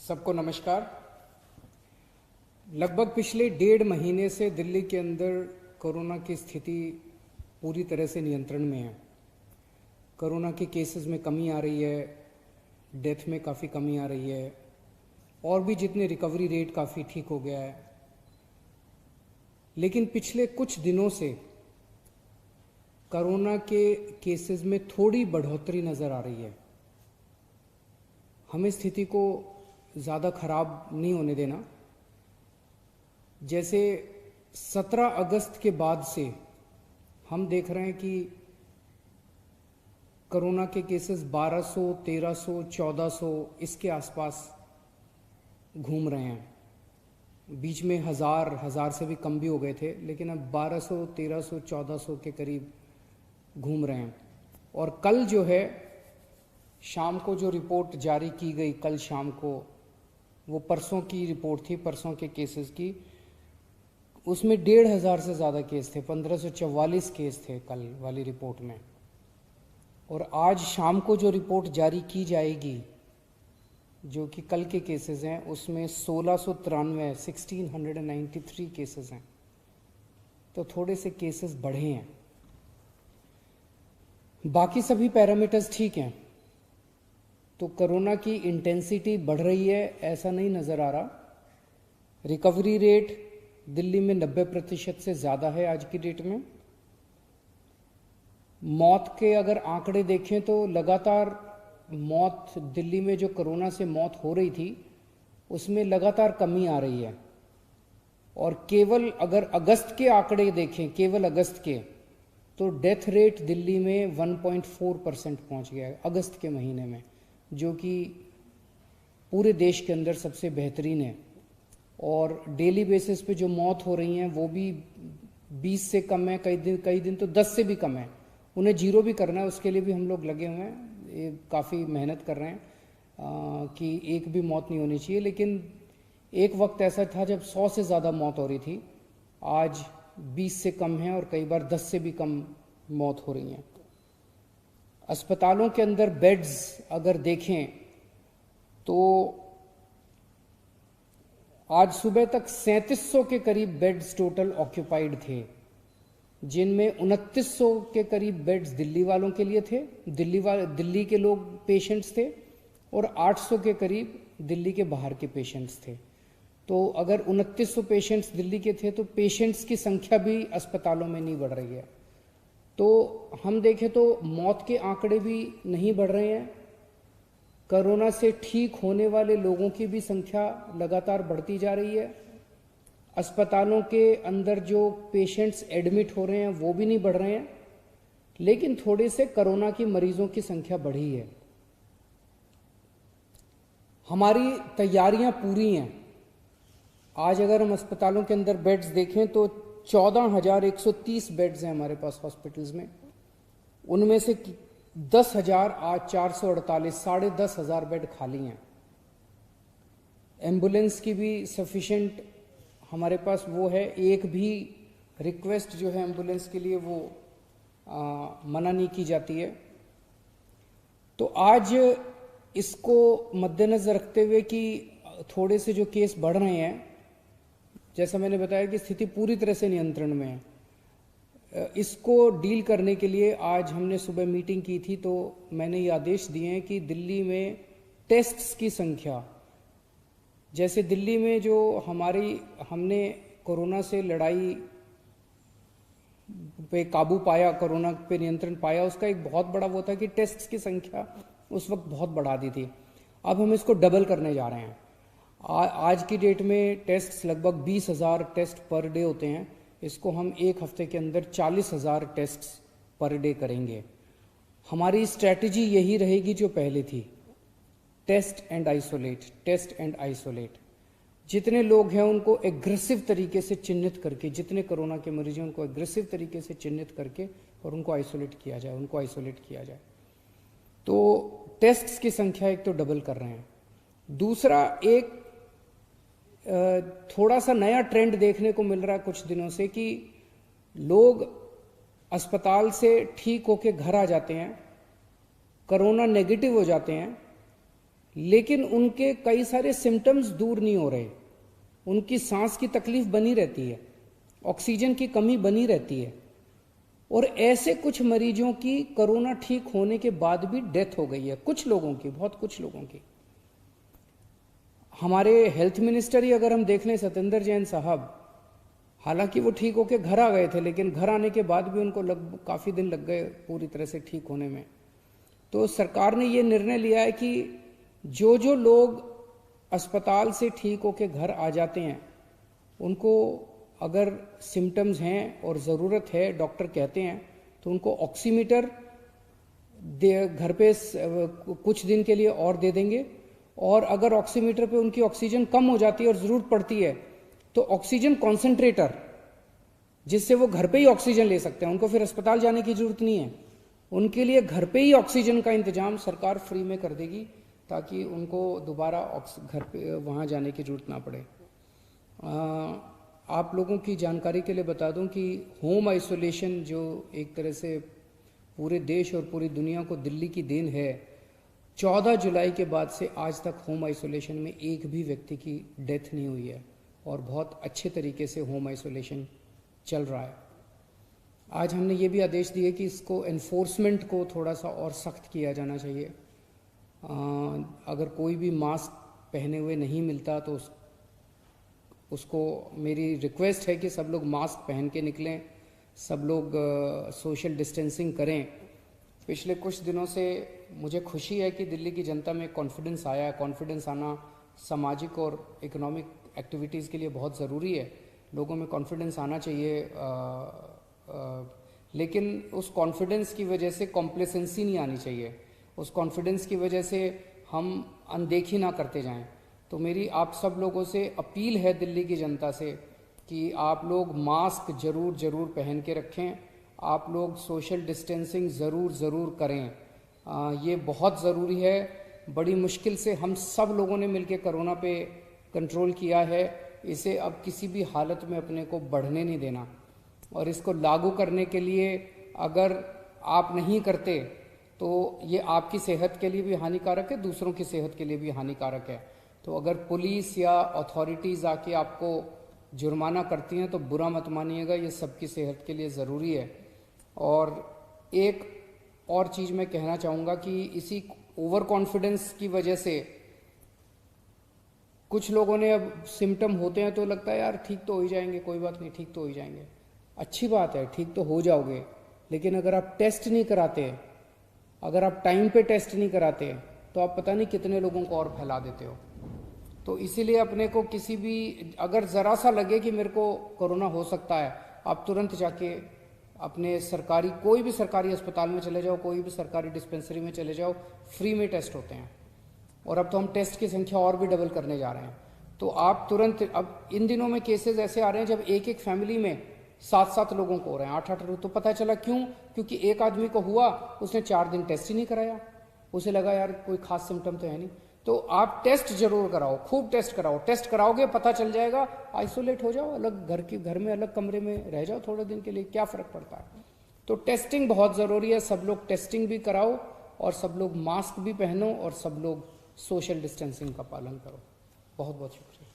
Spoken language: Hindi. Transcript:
सबको नमस्कार। लगभग पिछले 1.5 महीने से दिल्ली के अंदर कोरोना की स्थिति पूरी तरह से नियंत्रण में है। कोरोना के केसेस में कमी आ रही है, डेथ में काफ़ी कमी आ रही है और भी जितने रिकवरी रेट काफ़ी ठीक हो गया है। लेकिन पिछले कुछ दिनों से कोरोना के केसेस में थोड़ी बढ़ोतरी नज़र आ रही है। हमें स्थिति को ज़्यादा खराब नहीं होने देना। जैसे 17 अगस्त के बाद से हम देख रहे हैं कि कोरोना के केसेस 1200, 1300, 1400 इसके आसपास घूम रहे हैं। बीच में हज़ार से भी कम भी हो गए थे, लेकिन अब 1200, 1300, 1400 के करीब घूम रहे हैं। और कल जो है शाम को जो रिपोर्ट जारी की गई, कल शाम को, वो परसों की रिपोर्ट थी, परसों के केसेस की। उसमें 1500 से ज़्यादा केस थे, 1544 केस थे कल वाली रिपोर्ट में। और आज शाम को जो रिपोर्ट जारी की जाएगी, जो कि कल के केसेस हैं, उसमें 1693 केसेस हैं। तो थोड़े से केसेस बढ़े हैं। बाकी सभी पैरामीटर्स ठीक हैं। तो कोरोना की इंटेंसिटी बढ़ रही है ऐसा नहीं नज़र आ रहा। रिकवरी रेट दिल्ली में 90% से ज़्यादा है आज की डेट में। मौत के अगर आंकड़े देखें तो लगातार मौत दिल्ली में जो कोरोना से मौत हो रही थी उसमें लगातार कमी आ रही है। और केवल अगर अगस्त के आंकड़े देखें, केवल अगस्त के, तो डेथ रेट दिल्ली में 1.4% पहुंच गया है अगस्त के महीने में, जो कि पूरे देश के अंदर सबसे बेहतरीन है। और डेली बेसिस पे जो मौत हो रही हैं वो भी 20 से कम है, कई दिन तो 10 से भी कम है। उन्हें जीरो भी करना है, उसके लिए भी हम लोग लगे हुए हैं, ये काफ़ी मेहनत कर रहे हैं कि एक भी मौत नहीं होनी चाहिए। लेकिन एक वक्त ऐसा था जब 100 से ज़्यादा मौत हो रही थी, आज 20 से कम है और कई बार 10 से भी कम मौत हो रही हैं। अस्पतालों के अंदर बेड्स अगर देखें तो आज सुबह तक 3700 के करीब बेड्स टोटल ऑक्यूपाइड थे, जिनमें 2900 के करीब बेड्स दिल्ली वालों के लिए थे, दिल्ली के लोग पेशेंट्स थे, और 800 के करीब दिल्ली के बाहर के पेशेंट्स थे। तो अगर 2900 पेशेंट्स दिल्ली के थे तो पेशेंट्स की संख्या भी अस्पतालों में नहीं बढ़ रही है। तो हम देखें तो मौत के आंकड़े भी नहीं बढ़ रहे हैं। कोरोना से ठीक होने वाले लोगों की भी संख्या लगातार बढ़ती जा रही है। अस्पतालों के अंदर जो पेशेंट्स एडमिट हो रहे हैं वो भी नहीं बढ़ रहे हैं, लेकिन थोड़े से कोरोना की मरीजों की संख्या बढ़ी है। हमारी तैयारियां पूरी हैं। आज अगर हम अस्पतालों के अंदर बेड्स देखें तो 14,130 बेड्स हैं हमारे पास हॉस्पिटल्स में। उनमें से 10,448, 10,500 बेड खाली हैं। एम्बुलेंस की भी सफिशिएंट हमारे पास वो है। एक भी रिक्वेस्ट जो है एम्बुलेंस के लिए वो मना नहीं की जाती है। तो आज इसको मद्देनजर रखते हुए कि थोड़े से जो केस बढ़ रहे हैं, जैसा मैंने बताया कि स्थिति पूरी तरह से नियंत्रण में है, इसको डील करने के लिए आज हमने सुबह मीटिंग की थी। तो मैंने ये आदेश दिए हैं कि दिल्ली में टेस्ट्स की संख्या, जैसे दिल्ली में जो हमने कोरोना से लड़ाई पे काबू पाया, कोरोना पे नियंत्रण पाया, उसका एक बहुत बड़ा वो था कि टेस्ट्स की संख्या उस वक्त बहुत बढ़ा दी थी। अब हम इसको डबल करने जा रहे हैं। आज की डेट में टेस्ट्स लगभग 20,000 टेस्ट पर डे होते हैं। इसको हम एक हफ्ते के अंदर 40,000 टेस्ट्स पर डे करेंगे। हमारी स्ट्रैटेजी यही रहेगी जो पहले थी, test and isolate, test and isolate. जितने लोग हैं उनको एग्रेसिव तरीके से चिन्हित करके, जितने कोरोना के मरीज हैं उनको एग्रेसिव तरीके से चिन्हित करके और उनको आइसोलेट किया जाए, तो टेस्ट्स की संख्या एक तो डबल कर रहे हैं। दूसरा, एक थोड़ा सा नया ट्रेंड देखने को मिल रहा है कुछ दिनों से कि लोग अस्पताल से ठीक होके घर आ जाते हैं, कोरोना नेगेटिव हो जाते हैं, लेकिन उनके कई सारे सिम्टम्स दूर नहीं हो रहे, उनकी सांस की तकलीफ बनी रहती है, ऑक्सीजन की कमी बनी रहती है। और ऐसे कुछ मरीजों की कोरोना ठीक होने के बाद भी डेथ हो गई है, कुछ लोगों की, बहुत कुछ लोगों की। हमारे हेल्थ मिनिस्टर ही अगर हम देख लें, सत्येंद्र जैन साहब, हालांकि वो ठीक होके घर आ गए थे, लेकिन घर आने के बाद भी उनको काफ़ी दिन लग गए पूरी तरह से ठीक होने में। तो सरकार ने ये निर्णय लिया है कि जो जो लोग अस्पताल से ठीक होके घर आ जाते हैं, उनको अगर सिम्टम्स हैं और ज़रूरत है, डॉक्टर कहते हैं, तो उनको ऑक्सीमीटर घर पे कुछ दिन के लिए और दे देंगे। और अगर ऑक्सीमीटर पे उनकी ऑक्सीजन कम हो जाती है और ज़रूरत पड़ती है, तो ऑक्सीजन कॉन्सेंट्रेटर, जिससे वो घर पे ही ऑक्सीजन ले सकते हैं, उनको फिर अस्पताल जाने की जरूरत नहीं है, उनके लिए घर पे ही ऑक्सीजन का इंतजाम सरकार फ्री में कर देगी, ताकि उनको दोबारा घर पे वहाँ जाने की जरूरत ना पड़े। आप लोगों की जानकारी के लिए बता दूं कि होम आइसोलेशन जो एक तरह से पूरे देश और पूरी दुनिया को दिल्ली की देन है, 14 जुलाई के बाद से आज तक होम आइसोलेशन में एक भी व्यक्ति की डेथ नहीं हुई है और बहुत अच्छे तरीके से होम आइसोलेशन चल रहा है। आज हमने ये भी आदेश दिए कि इसको एनफोर्समेंट को थोड़ा सा और सख्त किया जाना चाहिए। अगर कोई भी मास्क पहने हुए नहीं मिलता तो उसको मेरी रिक्वेस्ट है कि सब लोग मास्क पहन के निकलें, सब लोग सोशल डिस्टेंसिंग करें। पिछले कुछ दिनों से मुझे खुशी है कि दिल्ली की जनता में कॉन्फिडेंस आया है। कॉन्फिडेंस आना सामाजिक और इकोनॉमिक एक्टिविटीज़ के लिए बहुत ज़रूरी है, लोगों में कॉन्फिडेंस आना चाहिए। लेकिन उस कॉन्फिडेंस की वजह से कॉम्प्लेसेंसी नहीं आनी चाहिए, उस कॉन्फिडेंस की वजह से हम अनदेखी ना करते जाएं। तो मेरी आप सब लोगों से अपील है, दिल्ली की जनता से, कि आप लोग मास्क ज़रूर पहन के रखें, आप लोग सोशल डिस्टेंसिंग ज़रूर करें। ये बहुत ज़रूरी है। बड़ी मुश्किल से हम सब लोगों ने मिलकर कोरोना पे कंट्रोल किया है, इसे अब किसी भी हालत में अपने को बढ़ने नहीं देना। और इसको लागू करने के लिए अगर आप नहीं करते तो ये आपकी सेहत के लिए भी हानिकारक है, दूसरों की सेहत के लिए भी हानिकारक है। तो अगर पुलिस या अथॉरिटीज़ आके आपको जुर्माना करती हैं तो बुरा मत मानिएगा, ये सबकी सेहत के लिए ज़रूरी है। और एक और चीज़ मैं कहना चाहूँगा कि इसी ओवर कॉन्फिडेंस की वजह से कुछ लोगों ने, अब सिम्टम होते हैं तो लगता है यार ठीक तो हो ही जाएंगे, कोई बात नहीं, ठीक तो हो ही जाएंगे। अच्छी बात है, ठीक तो हो जाओगे, लेकिन अगर आप टेस्ट नहीं कराते, अगर आप टाइम पे टेस्ट नहीं कराते, तो आप पता नहीं कितने लोगों को और फैला देते हो। तो इसीलिए अपने को किसी भी, अगर ज़रा सा लगे कि मेरे को कोरोना हो सकता है, आप तुरंत जाके अपने सरकारी, कोई भी सरकारी अस्पताल में चले जाओ, कोई भी सरकारी डिस्पेंसरी में चले जाओ, फ्री में टेस्ट होते हैं। और अब तो हम टेस्ट की संख्या और भी डबल करने जा रहे हैं। तो आप तुरंत, अब इन दिनों में केसेस ऐसे आ रहे हैं जब एक फैमिली में 7 लोगों को हो रहे हैं, 8 लोग। तो पता चला क्यों? क्योंकि एक आदमी को हुआ, उसने 4 दिन टेस्ट ही नहीं कराया, उसे लगा यार कोई खास सिम्टम तो है नहीं। तो आप टेस्ट जरूर कराओ, खूब टेस्ट कराओ। टेस्ट कराओगे पता चल जाएगा, आइसोलेट हो जाओ, अलग घर में अलग कमरे में रह जाओ थोड़े दिन के लिए, क्या फ़र्क पड़ता है। तो टेस्टिंग बहुत ज़रूरी है, सब लोग टेस्टिंग भी कराओ और सब लोग मास्क भी पहनो और सब लोग सोशल डिस्टेंसिंग का पालन करो। बहुत बहुत शुक्रिया।